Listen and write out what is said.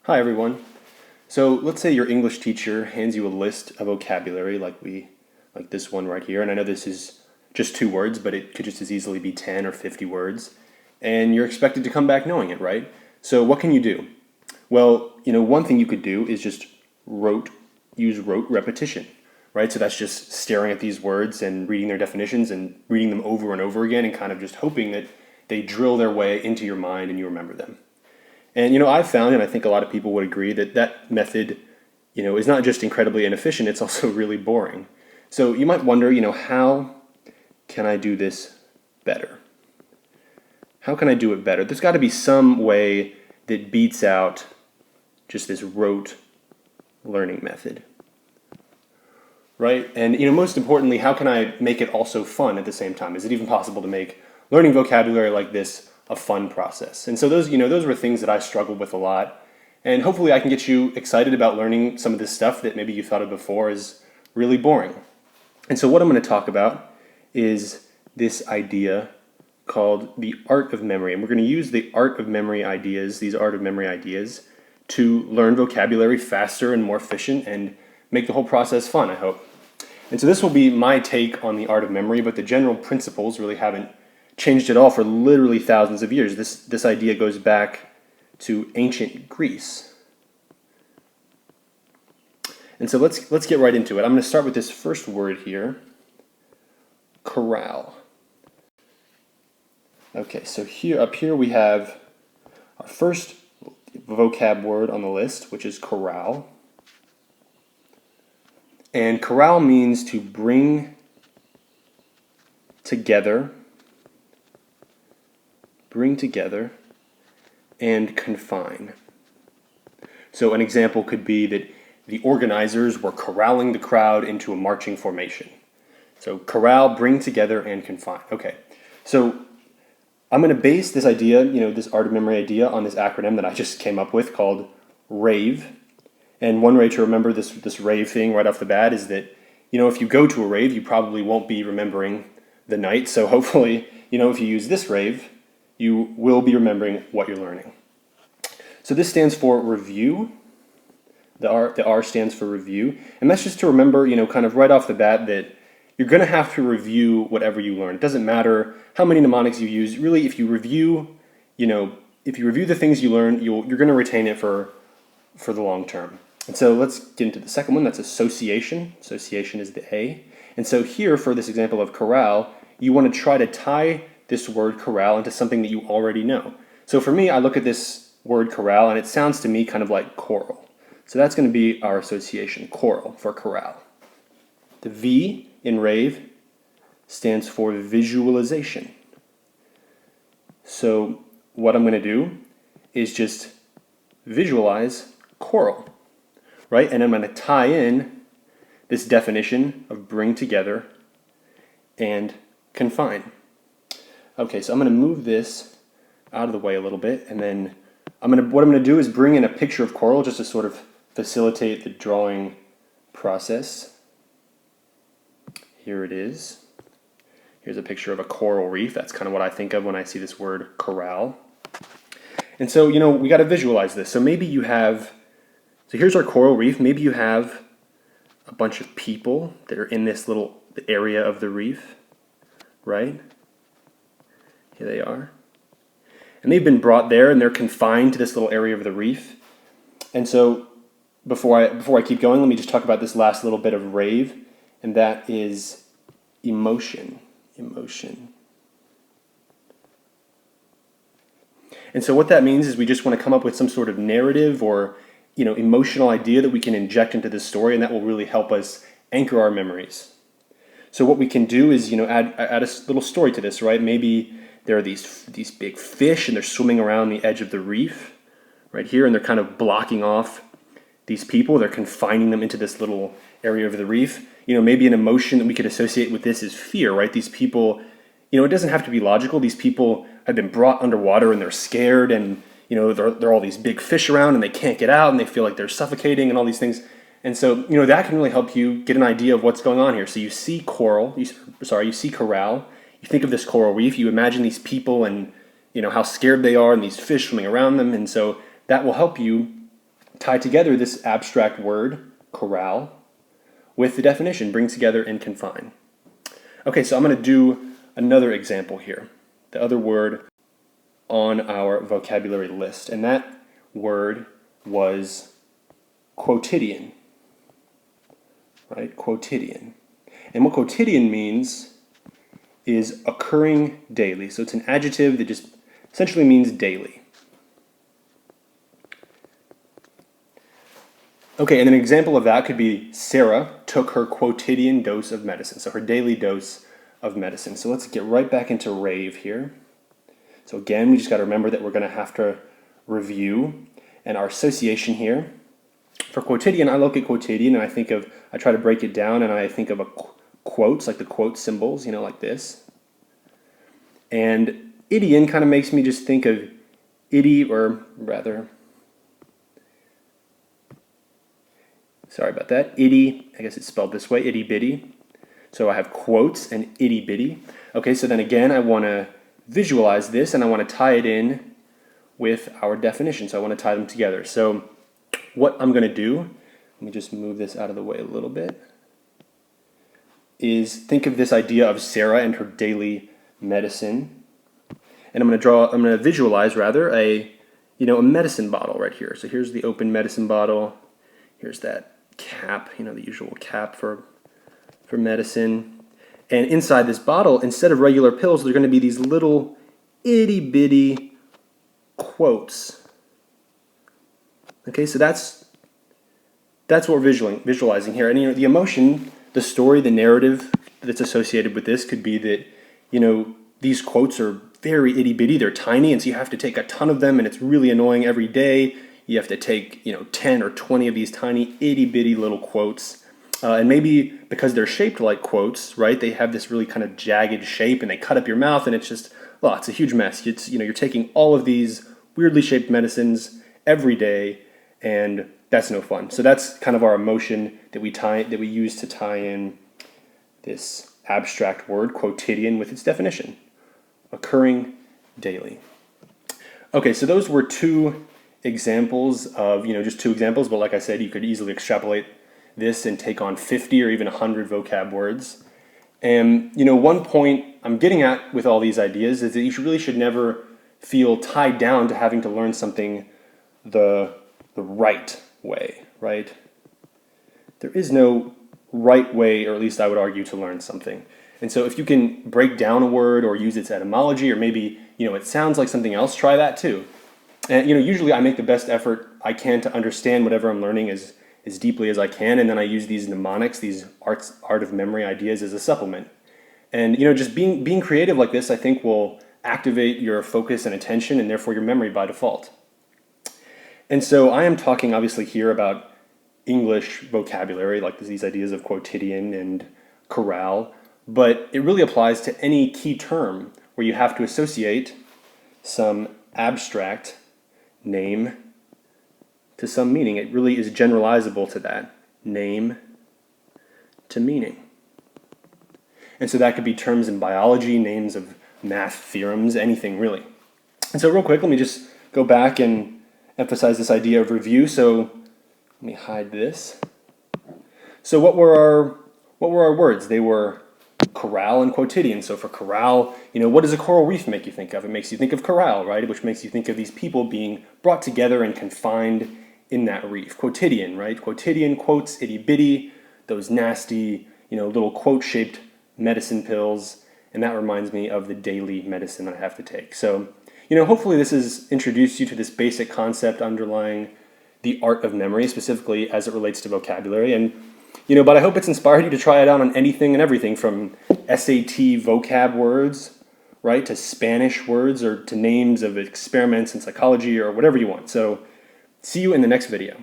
Hi everyone. So let's say your English teacher hands you a list of vocabulary like this one right here, and I know this is just 2 words, but it could just as easily be 10 or 50 words, and you're expected to come back knowing it, right? So what can you do? Well, one thing you could do is just use rote repetition, right? So that's just staring at these words and reading their definitions and reading them over and over again and kind of just hoping that they drill their way into your mind and you remember them. And I've found, and I think a lot of people would agree, that that method, is not just incredibly inefficient, it's also really boring. So you might wonder, how can I do this better? How can I do it better? There's got to be some way that beats out just this rote learning method, right? And most importantly, how can I make it also fun at the same time? Is it even possible to make learning vocabulary like this a fun process? And so those were things that I struggled with a lot. And hopefully I can get you excited about learning some of this stuff that maybe you thought of before is really boring. And so what I'm going to talk about is this idea called the art of memory. And we're going to use the art of memory ideas, these art of memory ideas, to learn vocabulary faster and more efficient and make the whole process fun, I hope. And so this will be my take on the art of memory, but the general principles really haven't changed at all for literally thousands of years. This idea goes back to ancient Greece. And so let's get right into it. I'm going to start with this first word here, corral. Okay, so up here we have our first vocab word on the list, which is corral. And corral means to bring together and confine. So an example could be that the organizers were corralling the crowd into a marching formation. So corral, bring together, and confine. Okay, so I'm going to base this idea, this art of memory idea, on this acronym that I just came up with called RAVE. And one way to remember this rave thing right off the bat is that, if you go to a rave, you probably won't be remembering the night. So hopefully, if you use this rave, you will be remembering what you're learning. So this stands for review. The R stands for review. And that's just to remember, kind of right off the bat that you're going to have to review whatever you learn. It doesn't matter how many mnemonics you use. Really, if you review the things you learn, you're going to retain it for the long term. And so let's get into the second one. That's association. Association is the A. And so here, for this example of corral, you want to try to tie this word corral into something that you already know. So for me, I look at this word corral and it sounds to me kind of like choral. So that's going to be our association, choral, for corral. The V in rave stands for visualization. So what I'm going to do is just visualize choral, right? And I'm going to tie in this definition of bring together and confine. Okay, so I'm going to move this out of the way a little bit, and then what I'm going to do is bring in a picture of coral just to sort of facilitate the drawing process. Here it is. Here's a picture of a coral reef. That's kind of what I think of when I see this word corral. And so, we got to visualize this. So here's our coral reef. Maybe you have a bunch of people that are in this little area of the reef, right? Here they are. And they've been brought there and they're confined to this little area of the reef. And so before I keep going, let me just talk about this last little bit of rave, and that is emotion. Emotion. And so what that means is we just want to come up with some sort of narrative or emotional idea that we can inject into this story, and that will really help us anchor our memories. So what we can do is add a little story to this, right? Maybe there are these big fish and they're swimming around the edge of the reef right here, and they're kind of blocking off these people. They're confining them into this little area of the reef. Maybe an emotion that we could associate with this is fear, right? These people, it doesn't have to be logical. These people have been brought underwater and they're scared, and there are all these big fish around and they can't get out and they feel like they're suffocating and all these things. And so, that can really help you get an idea of what's going on here. So you see you see corral. You think of this coral reef, you imagine these people and how scared they are and these fish swimming around them, and so that will help you tie together this abstract word, corral, with the definition, bring together and confine. Okay, so I'm going to do another example here. The other word on our vocabulary list, and that word was quotidian, right? Quotidian. And what quotidian means is occurring daily. So it's an adjective that just essentially means daily. Okay, and an example of that could be Sarah took her quotidian dose of medicine, so her daily dose of medicine. So let's get right back into rave here. So again, we just got to remember that we're going to have to review and our association here. For quotidian, I look at quotidian and I try to break it down and I think of quotes, like the quote symbols, like this. And idian kind of makes me just think of sorry about that, itty, I guess it's spelled this way, itty bitty. So I have quotes and itty bitty. Okay, so then again, I want to visualize this and I want to tie it in with our definition. So I want to tie them together. So what I'm going to do, let me just move this out of the way a little bit, is think of this idea of Sarah and her daily medicine. And I'm going to visualize a medicine bottle right here. So here's the open medicine bottle. Here's that cap, the usual cap for medicine. And inside this bottle, instead of regular pills, there are going to be these little itty-bitty quotes. Okay, so that's what we're visualizing here. And the emotion, the story, the narrative that's associated with this could be that, these quotes are very itty-bitty, they're tiny, and so you have to take a ton of them, and it's really annoying every day. You have to take, 10 or 20 of these tiny itty-bitty little quotes. And maybe because they're shaped like quotes, right, they have this really kind of jagged shape and they cut up your mouth and it's just, it's a huge mess. It's, you're taking all of these weirdly shaped medicines every day and that's no fun. So that's kind of our emotion that we use to tie in this abstract word, quotidian, with its definition, occurring daily. Okay, so those were two examples of, just two examples, but like I said, you could easily extrapolate this and take on 50 or even 100 vocab words. And, one point I'm getting at with all these ideas is that you really should never feel tied down to having to learn something the right way, right? There is no right way, or at least I would argue, to learn something. And so if you can break down a word or use its etymology, or maybe, it sounds like something else, try that too. And, usually I make the best effort I can to understand whatever I'm learning as deeply as I can, and then I use these mnemonics, these art of memory ideas as a supplement. And just being creative like this, I think, will activate your focus and attention, and therefore your memory by default. And so I am talking obviously here about English vocabulary, like these ideas of quotidian and corral, but it really applies to any key term where you have to associate some abstract name to some meaning. It really is generalizable to that. Name to meaning. And so that could be terms in biology, names of math theorems, anything really. And so real quick, let me just go back and emphasize this idea of review. So let me hide this. So what were our words? They were corral and quotidian. So for corral, what does a coral reef make you think of? It makes you think of corral, right? Which makes you think of these people being brought together and confined in that reef. Quotidian, right? Quotidian, quotes, itty bitty, those nasty, little quote-shaped medicine pills. And that reminds me of the daily medicine that I have to take. So, hopefully this has introduced you to this basic concept underlying the art of memory, specifically as it relates to vocabulary. And, but I hope it's inspired you to try it out on anything and everything from SAT vocab words, right, to Spanish words or to names of experiments in psychology or whatever you want. So see you in the next video.